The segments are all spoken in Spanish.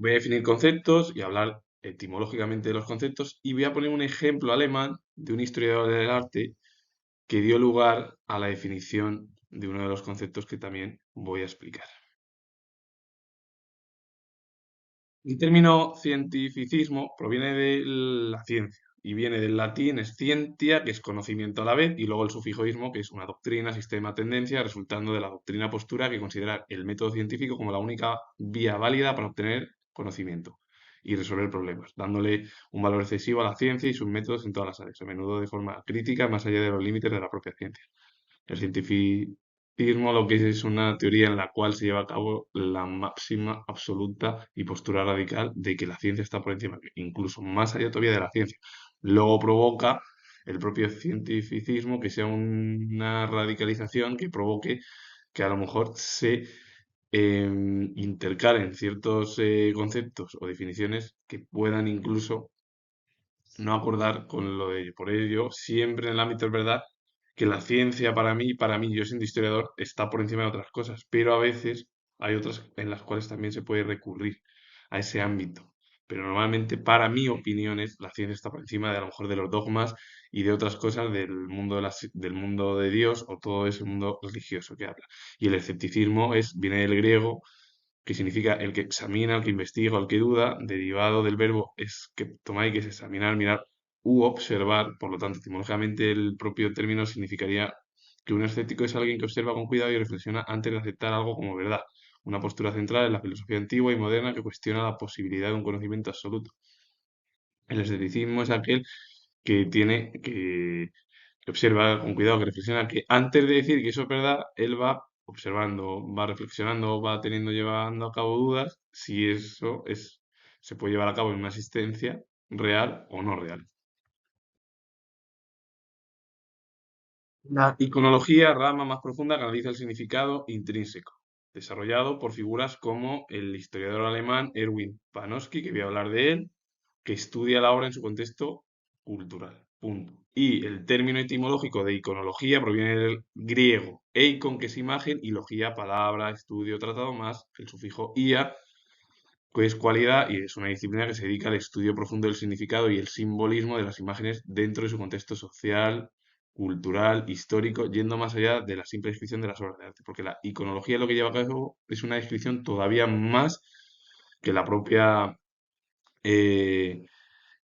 Voy a definir conceptos y hablar etimológicamente de los conceptos y voy a poner un ejemplo alemán de un historiador del arte que dio lugar a la definición de uno de los conceptos que también voy a explicar. El término cientificismo proviene de la ciencia y viene del latín scientia, que es conocimiento a la vez, y luego el sufijo ismo, que es una doctrina, sistema, tendencia, resultando de la doctrina postura que considera el método científico como la única vía válida para obtener conocimiento y resolver problemas, dándole un valor excesivo a la ciencia y sus métodos en todas las áreas, a menudo de forma crítica, más allá de los límites de la propia ciencia. El cientificismo lo que es una teoría en la cual se lleva a cabo la máxima absoluta y postura radical de que la ciencia está por encima, incluso más allá todavía de la ciencia. Luego provoca el propio cientificismo que sea una radicalización que provoque que a lo mejor se intercalen ciertos conceptos o definiciones que puedan incluso no acordar con lo de ello. Por ello, siempre en el ámbito es verdad que la ciencia para mí, yo siendo historiador, está por encima de otras cosas, pero a veces hay otras en las cuales también se puede recurrir a ese ámbito. Pero normalmente, para mi opinión, la ciencia está por encima de a lo mejor de los dogmas y de otras cosas del mundo del mundo de Dios o todo ese mundo religioso que habla. Y el escepticismo viene del griego que significa el que examina, el que investiga, el que duda, derivado del verbo es que tomai, que es examinar, mirar u observar. Por lo tanto, etimológicamente el propio término significaría que un escéptico es alguien que observa con cuidado y reflexiona antes de aceptar algo como verdad. Una postura central en la filosofía antigua y moderna que cuestiona la posibilidad de un conocimiento absoluto. El escepticismo es aquel que que observa con cuidado, que reflexiona, que antes de decir que eso es verdad, él va observando, va reflexionando, va llevando a cabo dudas si se puede llevar a cabo en una existencia real o no real. La iconología, rama más profunda que analiza el significado intrínseco, desarrollado por figuras como el historiador alemán Erwin Panofsky, que voy a hablar de él, que estudia la obra en su contexto cultural. Punto. Y el término etimológico de iconología proviene del griego eikon, que es imagen, y logía, palabra, estudio, tratado, más el sufijo ia, que es cualidad, y es una disciplina que se dedica al estudio profundo del significado y el simbolismo de las imágenes dentro de su contexto social, cultural, histórico, yendo más allá de la simple descripción de las obras de arte, porque la iconología lo que lleva a cabo es una descripción todavía más que la propia eh,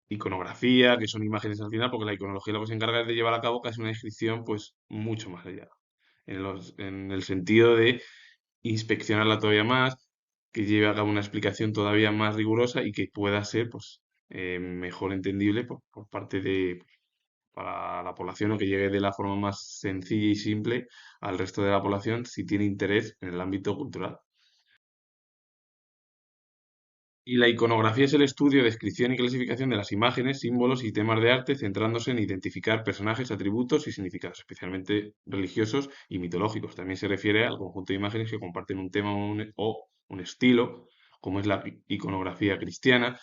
iconografía, que son imágenes al final, porque la iconología lo que se encarga es de llevar a cabo casi una descripción pues mucho más allá, en el sentido de inspeccionarla todavía más, que lleve a cabo una explicación todavía más rigurosa y que pueda ser pues mejor entendible por parte de para la población o que llegue de la forma más sencilla y simple al resto de la población si tiene interés en el ámbito cultural. Y la iconografía es el estudio, descripción y clasificación de las imágenes, símbolos y temas de arte, centrándose en identificar personajes, atributos y significados, especialmente religiosos y mitológicos. También se refiere al conjunto de imágenes que comparten un tema o un estilo, como es la iconografía cristiana,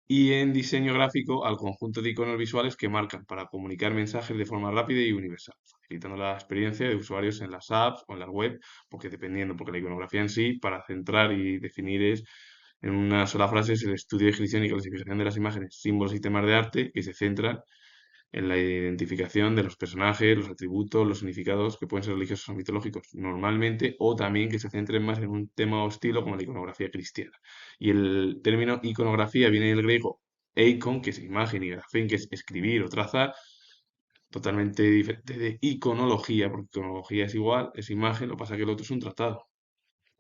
y en diseño gráfico al conjunto de iconos visuales que marcan para comunicar mensajes de forma rápida y universal, facilitando la experiencia de usuarios en las apps o en la web, porque la iconografía en sí, para centrar y definir en una sola frase, es el estudio, descripción y clasificación de las imágenes, símbolos y temas de arte que se centran en la identificación de los personajes, los atributos, los significados que pueden ser religiosos o mitológicos normalmente, o también que se centren más en un tema o estilo como la iconografía cristiana. Y el término iconografía viene del griego eikon, que es imagen, y grafén, que es escribir o trazar, totalmente diferente de iconología, porque iconología es igual, es imagen, lo que pasa es que el otro es un tratado.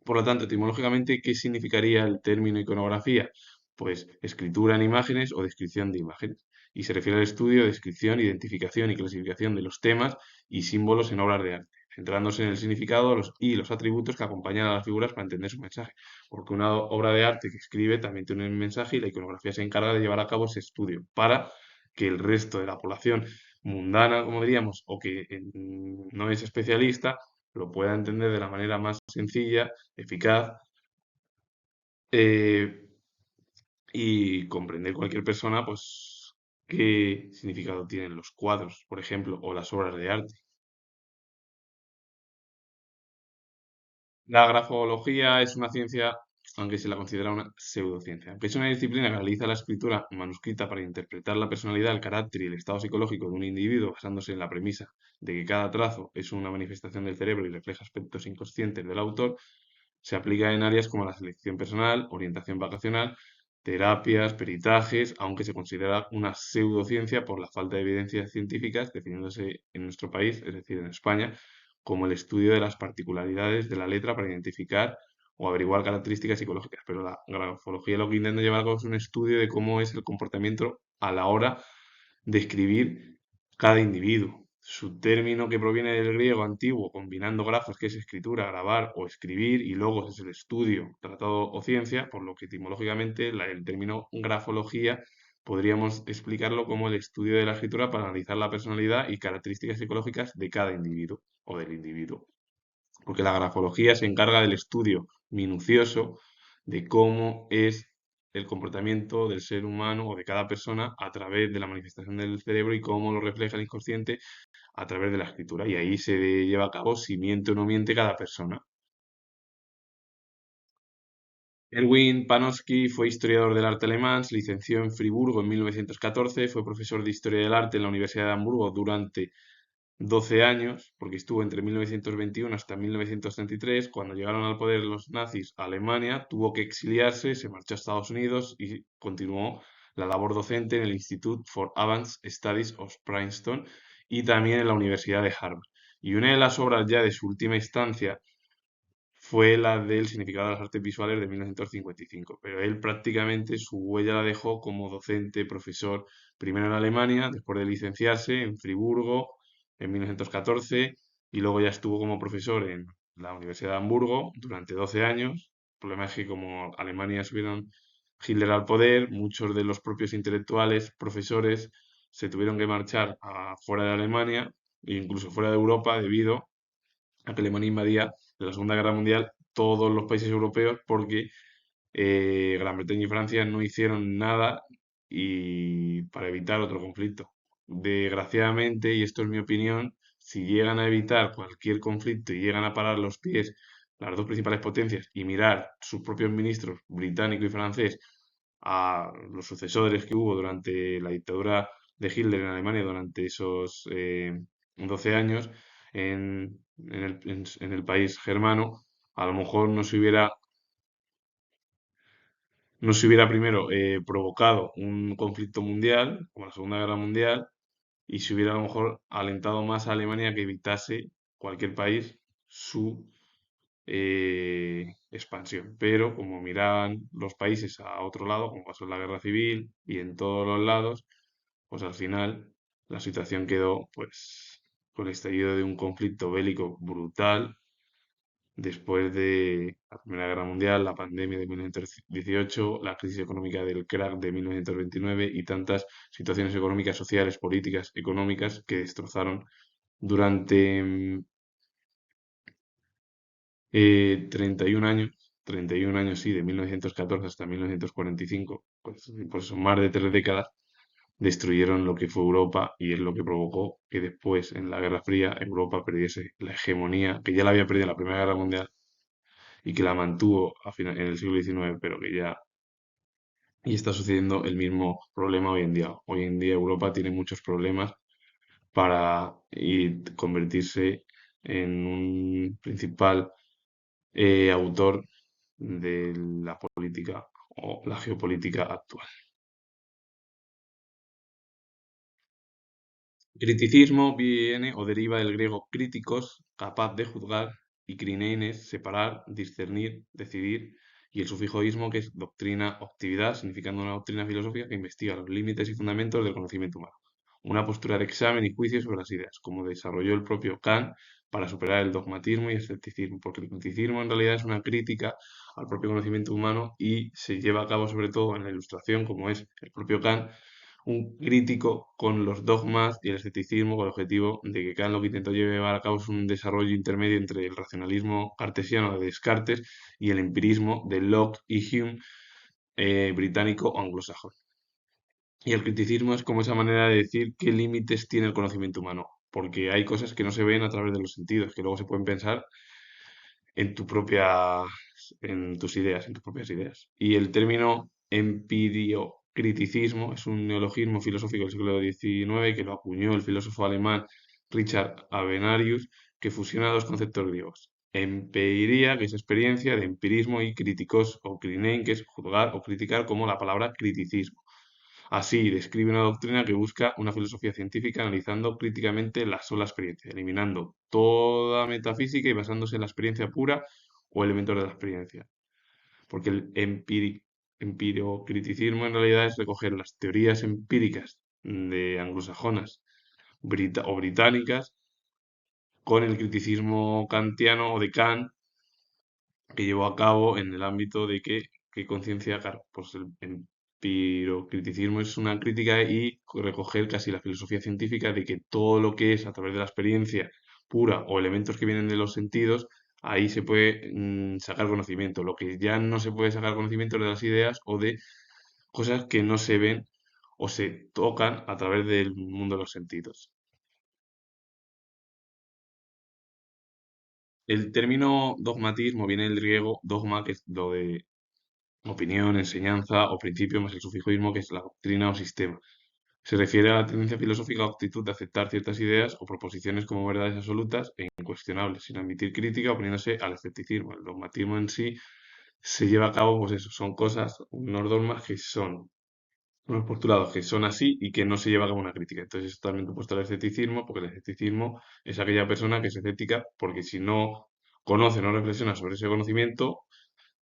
Por lo tanto, etimológicamente, ¿qué significaría el término iconografía? Pues escritura en imágenes o descripción de imágenes. Y se refiere al estudio, descripción, identificación y clasificación de los temas y símbolos en obras de arte, centrándose en el significado y los atributos que acompañan a las figuras para entender su mensaje. Porque una obra de arte que escribe también tiene un mensaje y la iconografía se encarga de llevar a cabo ese estudio para que el resto de la población mundana, como diríamos, o que no es especialista, lo pueda entender de la manera más sencilla, eficaz, eh, y comprender cualquier persona, pues, qué significado tienen los cuadros, por ejemplo, o las obras de arte. La grafología es una ciencia aunque se la considera una pseudociencia. Aunque es una disciplina que analiza la escritura manuscrita para interpretar la personalidad, el carácter y el estado psicológico de un individuo basándose en la premisa de que cada trazo es una manifestación del cerebro y refleja aspectos inconscientes del autor, se aplica en áreas como la selección personal, orientación vacacional, terapias, peritajes, aunque se considera una pseudociencia por la falta de evidencias científicas, definiéndose en nuestro país, es decir, en España, como el estudio de las particularidades de la letra para identificar o averiguar características psicológicas. Pero la grafología lo que intenta llevar a cabo es un estudio de cómo es el comportamiento a la hora de escribir cada individuo. Su término que proviene del griego antiguo, combinando grafos, que es escritura, grabar o escribir, y logos es el estudio, tratado o ciencia, por lo que etimológicamente el término grafología podríamos explicarlo como el estudio de la escritura para analizar la personalidad y características psicológicas de cada individuo o del individuo. Porque la grafología se encarga del estudio minucioso de cómo es el comportamiento del ser humano o de cada persona a través de la manifestación del cerebro y cómo lo refleja el inconsciente a través de la escritura. Y ahí se lleva a cabo si miente o no miente cada persona. Erwin Panofsky fue historiador del arte alemán, se licenció en Friburgo en 1914, fue profesor de historia del arte en la Universidad de Hamburgo durante 12 años, porque estuvo entre 1921 hasta 1933. Cuando llegaron al poder los nazis a Alemania, tuvo que exiliarse, se marchó a Estados Unidos y continuó la labor docente en el Institute for Advanced Studies of Princeton y también en la Universidad de Harvard. Y una de las obras ya de su última instancia fue la del significado de las artes visuales de 1955, pero él prácticamente su huella la dejó como docente, profesor, primero en Alemania, después de licenciarse en Friburgo en 1914 y luego ya estuvo como profesor en la Universidad de Hamburgo durante 12 años. El problema es que como Alemania subieron Hitler al poder, muchos de los propios intelectuales, profesores, se tuvieron que marchar fuera de Alemania e incluso fuera de Europa debido a que Alemania invadía de la Segunda Guerra Mundial todos los países europeos porque Gran Bretaña y Francia no hicieron nada para evitar otro conflicto. Desgraciadamente, y esto es mi opinión, si llegan a evitar cualquier conflicto y llegan a parar los pies las dos principales potencias y mirar sus propios ministros, británico y francés, a los sucesores que hubo durante la dictadura de Hitler en Alemania durante esos 12 años en el país germano, a lo mejor no se hubiera primero provocado un conflicto mundial, como la Segunda Guerra Mundial, y se hubiera a lo mejor alentado más a Alemania que evitase cualquier país su expansión. Pero como miraban los países a otro lado, como pasó en la Guerra Civil y en todos los lados, pues al final la situación quedó pues con el estallido de un conflicto bélico brutal después de la Primera Guerra Mundial, la pandemia de 1918, la crisis económica del crack de 1929 y tantas situaciones económicas, sociales, políticas, económicas que destrozaron durante 31 años, 31 años sí, de 1914 hasta 1945, pues, por eso más de 3 décadas, destruyeron lo que fue Europa y es lo que provocó que después, en la Guerra Fría, Europa perdiese la hegemonía, que ya la había perdido en la Primera Guerra Mundial y que la mantuvo en el siglo XIX, pero que ya y está sucediendo el mismo problema hoy en día. Hoy en día Europa tiene muchos problemas para convertirse en un principal autor de la política o la geopolítica actual. Criticismo viene o deriva del griego críticos, capaz de juzgar, y krineines, separar, discernir, decidir, y el sufijo ismo, que es doctrina o actividad, significando una doctrina filosófica que investiga los límites y fundamentos del conocimiento humano. Una postura de examen y juicio sobre las ideas, como desarrolló el propio Kant para superar el dogmatismo y el escepticismo, porque el criticismo en realidad es una crítica al propio conocimiento humano y se lleva a cabo sobre todo en la ilustración, como es el propio Kant, un crítico con los dogmas y el escepticismo con el objetivo de que Kant lo que intentó llevar a cabo es un desarrollo intermedio entre el racionalismo cartesiano de Descartes y el empirismo de Locke y Hume, británico o anglosajón. Y el criticismo es como esa manera de decir qué límites tiene el conocimiento humano, porque hay cosas que no se ven a través de los sentidos, que luego se pueden pensar en tu propia bases en tus ideas, en tus propias ideas. Y el término empiriocriticismo es un neologismo filosófico del siglo XIX que lo acuñó el filósofo alemán Richard Avenarius, que fusiona dos conceptos griegos. Empiria, que es experiencia, de empirismo, y críticos o krinein, que es juzgar o criticar, como la palabra criticismo. Así, describe una doctrina que busca una filosofía científica analizando críticamente la sola experiencia, eliminando toda metafísica y basándose en la experiencia pura o elementos de la experiencia. Porque el empiriocriticismo en realidad es recoger las teorías empíricas de anglosajonas o británicas con el criticismo kantiano o de Kant que llevó a cabo en el ámbito de qué conciencia, claro, pues el empirocriticismo es una crítica y recoger casi la filosofía científica de que todo lo que es a través de la experiencia pura o elementos que vienen de los sentidos, ahí se puede sacar conocimiento. Lo que ya no se puede sacar conocimiento es de las ideas o de cosas que no se ven o se tocan a través del mundo de los sentidos. El término dogmatismo viene del griego dogma, que es lo de opinión, enseñanza o principio, más el sufijismo, que es la doctrina o sistema. Se refiere a la tendencia filosófica o actitud de aceptar ciertas ideas o proposiciones como verdades absolutas e incuestionables, sin admitir crítica, oponiéndose al escepticismo. El dogmatismo en sí se lleva a cabo, pues eso, son cosas, unos dogmas que son, unos postulados que son así y que no se lleva a cabo una crítica. Entonces, es totalmente opuesto al escepticismo, porque el escepticismo es aquella persona que es escéptica porque si no conoce, no reflexiona sobre ese conocimiento,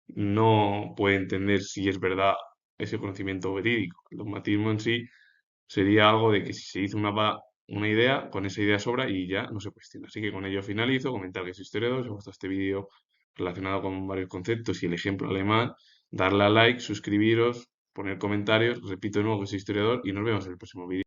no puede entender si es verdad ese conocimiento verídico. El dogmatismo en sí sería algo de que si se hizo una idea, con esa idea sobra y ya no se cuestiona. Así que con ello finalizo, comentar que soy historiador, si os gusta este vídeo relacionado con varios conceptos y el ejemplo alemán, darle a like, suscribiros, poner comentarios, repito de nuevo que soy historiador y nos vemos en el próximo vídeo.